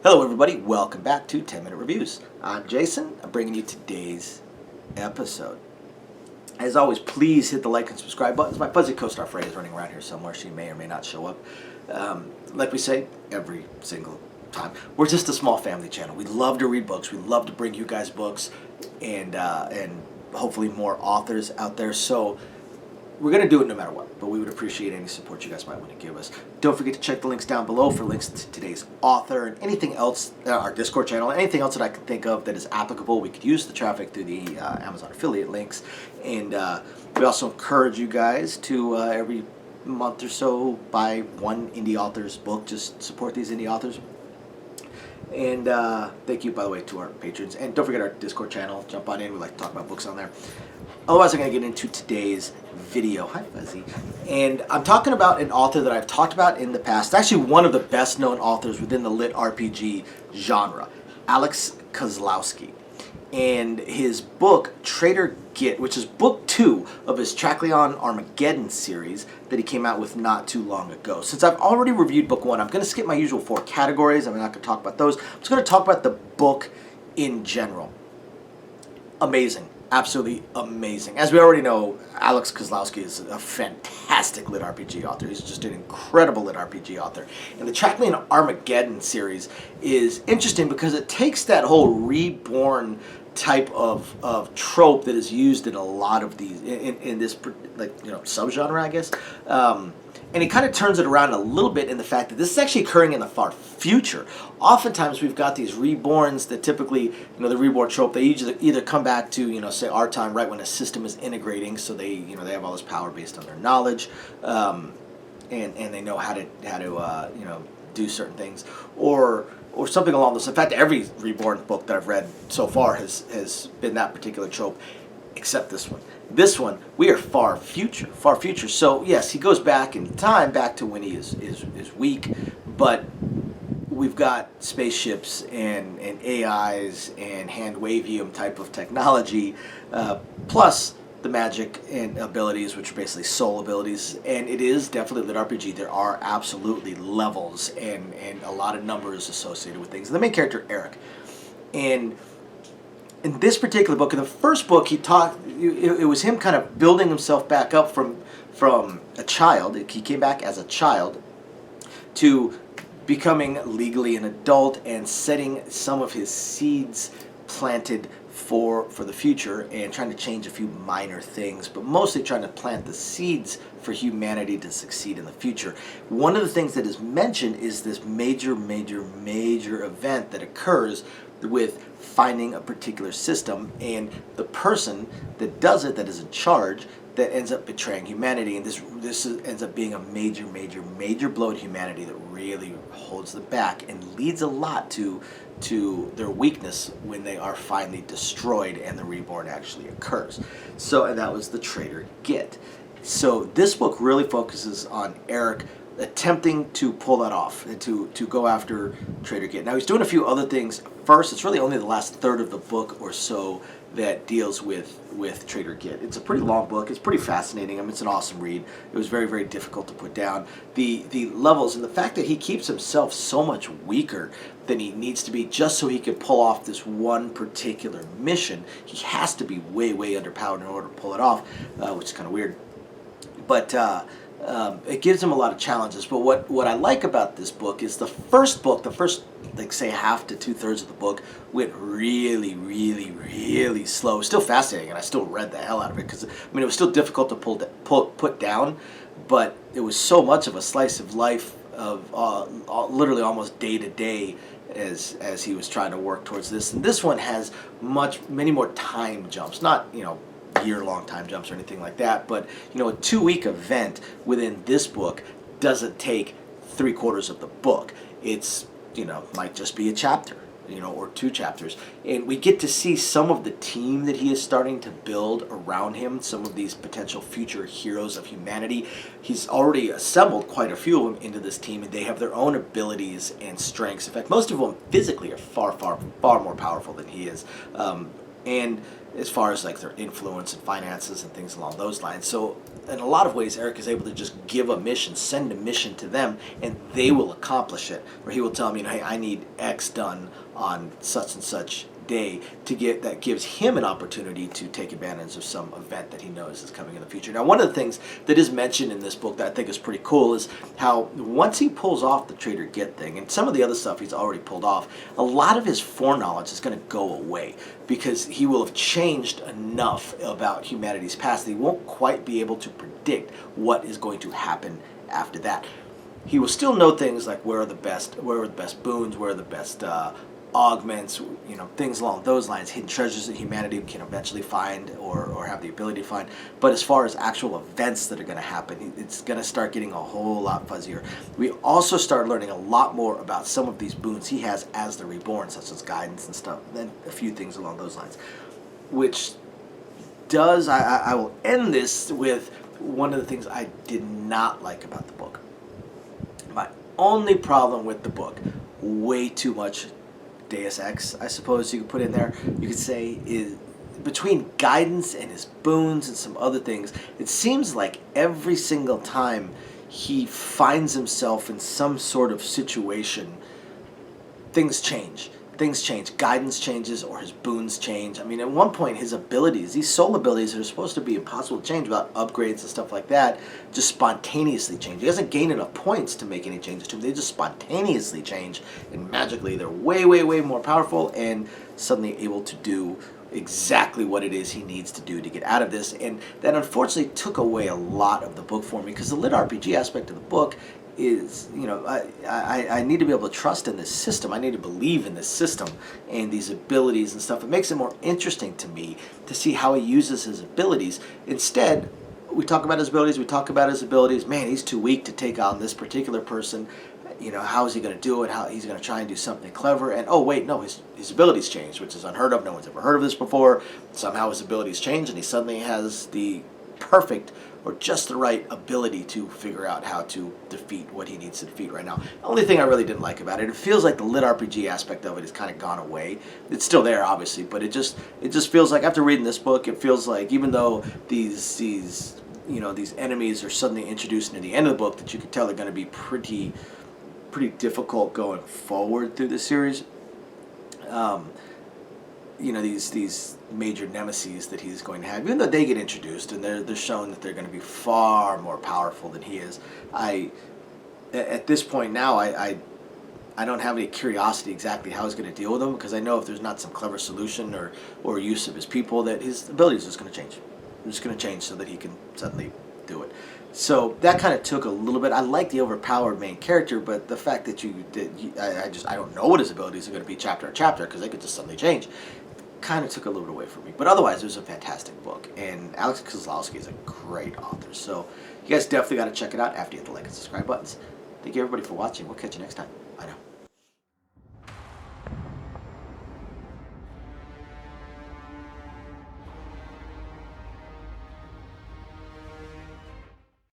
Hello everybody, welcome back to 10 Minute Reviews. I'm Jason, I'm bringing you today's episode. As always, please hit the like and subscribe buttons. My fuzzy co-star Frey is running around here somewhere. She may or may not show up. Like we say every single time, we're just a small family channel. We love to read books. We love to bring you guys books and hopefully more authors out there. So we're going to do it no matter what, but we would appreciate any support you guys might want to give us. Don't forget to check the links down below for links to today's author and anything else, our Discord channel, anything else that I can think of that is applicable. We could use the traffic through the Amazon affiliate links. And we also encourage you guys to every month or so buy one indie author's book. Just support these indie authors. And thank you, by the way, to our patrons. And don't forget our Discord channel. Jump on in. We like to talk about books on there. Otherwise, I'm going to get into today's video. Hi, Fuzzy. And I'm talking about an author that I've talked about in the past. Actually, one of the best-known authors within the lit RPG genre, Alex Kozlowski. And his book, Traitor, GIT, which is book 2 of his Traclaon Armageddon series that he came out with not too long ago. Since I've already reviewed book 1, I'm going to skip my usual 4 categories. I'm not going to talk about those. I'm just going to talk about the book in general. Amazing. Absolutely amazing. As we already know, Alex Kozlowski is a fantastic lit RPG author. He's just an incredible lit RPG author. And the Traclaon Armageddon series is interesting because it takes that whole reborn type of trope that is used in a lot of these, in this, like, you know, subgenre, I guess. And he kind of turns it around a little bit in the fact that this is actually occurring in the far future. Oftentimes we've got these reborns that typically, you know, the reborn trope, they usually either come back to, you know, say our time right when a system is integrating, so they, you know, they have all this power based on their knowledge, and they know how to you know, do certain things, or something along those. In fact, every reborn book that I've read so far has been that particular trope, except this one. This one, we are far future. So yes, he goes back in time, back to when he is weak, but we've got spaceships and AIs and hand-wavium type of technology, plus the magic and abilities, which are basically soul abilities. And it is definitely lit RPG. There are absolutely levels and a lot of numbers associated with things. And the main character, Eric. And in this particular book, in the first book, it was him kind of building himself back up from a child. He came back as a child to becoming legally an adult and setting some of his seeds planted for the future and trying to change a few minor things, but mostly trying to plant the seeds for humanity to succeed in the future. One of the things that is mentioned is this major event that occurs with finding a particular system, and the person that does it, that is in charge, that ends up betraying humanity. And this ends up being a major blow to humanity that really holds them back and leads a lot to their weakness when they are finally destroyed and the reborn actually occurs. So, and that was the Traitor GIT. So this book really focuses on Eric attempting to pull that off and to go after Traitor GIT. Now he's doing a few other things. First, it's really only the last third of the book or so that deals with Traitor GIT. It's a pretty long book. It's pretty fascinating. I mean, it's an awesome read. It was very difficult to put down. The levels and the fact that he keeps himself so much weaker than he needs to be just so he can pull off this one particular mission. He has to be way underpowered in order to pull it off, which is kind of weird. But it gives him a lot of challenges. But what I like about this book is the first, like, say, half to 2/3 of the book went really slow. It was still fascinating, and I still read the hell out of it because, I mean, it was still difficult to put down, but it was so much of a slice of life of literally almost day to day as he was trying to work towards this. And this one has many more time jumps, not, you know, year-long time jumps or anything like that, but, you know, a 2-week event within this book doesn't take 3/4 of the book. It's, you know, might just be a chapter, you know, or 2 chapters, and we get to see some of the team that he is starting to build around him, some of these potential future heroes of humanity. He's already assembled quite a few of them into this team, and they have their own abilities and strengths. In fact, most of them physically are far more powerful than he is. and as far as like their influence and finances and things along those lines. So in a lot of ways, Eric is able to just give a mission, send a mission to them, and they will accomplish it. Where he will tell them, you know, hey, I need X done on such and such day to get that gives him an opportunity to take advantage of some event that he knows is coming in the future. Now, one of the things that is mentioned in this book that I think is pretty cool is how once he pulls off the Traitor GIT thing and some of the other stuff he's already pulled off, a lot of his foreknowledge is going to go away because he will have changed enough about humanity's past that he won't quite be able to predict what is going to happen after that. He will still know things like where are the best boons, where are the best augments, you know, things along those lines, hidden treasures that humanity can eventually find or have the ability to find. But as far as actual events that are going to happen, it's going to start getting a whole lot fuzzier. We also start learning a lot more about some of these boons he has as the Reborn, such as guidance and stuff, and then a few things along those lines. Which does, I will end this with one of the things I did not like about the book. My only problem with the book, way too much Deus Ex, I suppose you could put in there, you could say, is between guidance and his boons and some other things. It seems like every single time he finds himself in some sort of situation, things change. Things change. Guidance changes or his boons change. I mean, at one point, his abilities, these soul abilities that are supposed to be impossible to change without upgrades and stuff like that, just spontaneously change. He doesn't gain enough points to make any changes to them. They just spontaneously change, and magically they're way, way, way more powerful and suddenly able to do exactly what it is he needs to do to get out of this. And that unfortunately took away a lot of the book for me, because the lit RPG aspect of the book is, you know, I need to be able to trust in this system. I need to believe in this system and these abilities and stuff. It makes it more interesting to me to see how he uses his abilities. Instead, we talk about his abilities, man, he's too weak to take on this particular person. You know, how is he going to do it? How he's going to try and do something clever. And, oh, wait, no, his abilities changed, which is unheard of. No one's ever heard of this before. Somehow his abilities change, and he suddenly has the perfect or just the right ability to figure out how to defeat what he needs to defeat right now. The only thing I really didn't like about it feels like the lit RPG aspect of it has kind of gone away. It's still there, obviously, but it just feels like, after reading this book, it feels like even though these enemies are suddenly introduced near the end of the book, that you could tell they're going to be pretty difficult going forward through the series. These major nemesis that he's going to have, even though they get introduced and they're shown that they're going to be far more powerful than he is. At this point now, I don't have any curiosity exactly how he's going to deal with them, because I know if there's not some clever solution or use of his people, that his abilities are just going to change. They're just going to change so that he can suddenly do it. So that kind of took a little bit. I like the overpowered main character, but the fact that I don't know what his abilities are going to be chapter to chapter, because they could just suddenly change, kind of took a little bit away from me. But otherwise, it was a fantastic book, and Alex Kozlowski is a great author. So you guys definitely got to check it out after you hit the like and subscribe buttons. Thank you, everybody, for watching. We'll catch you next time.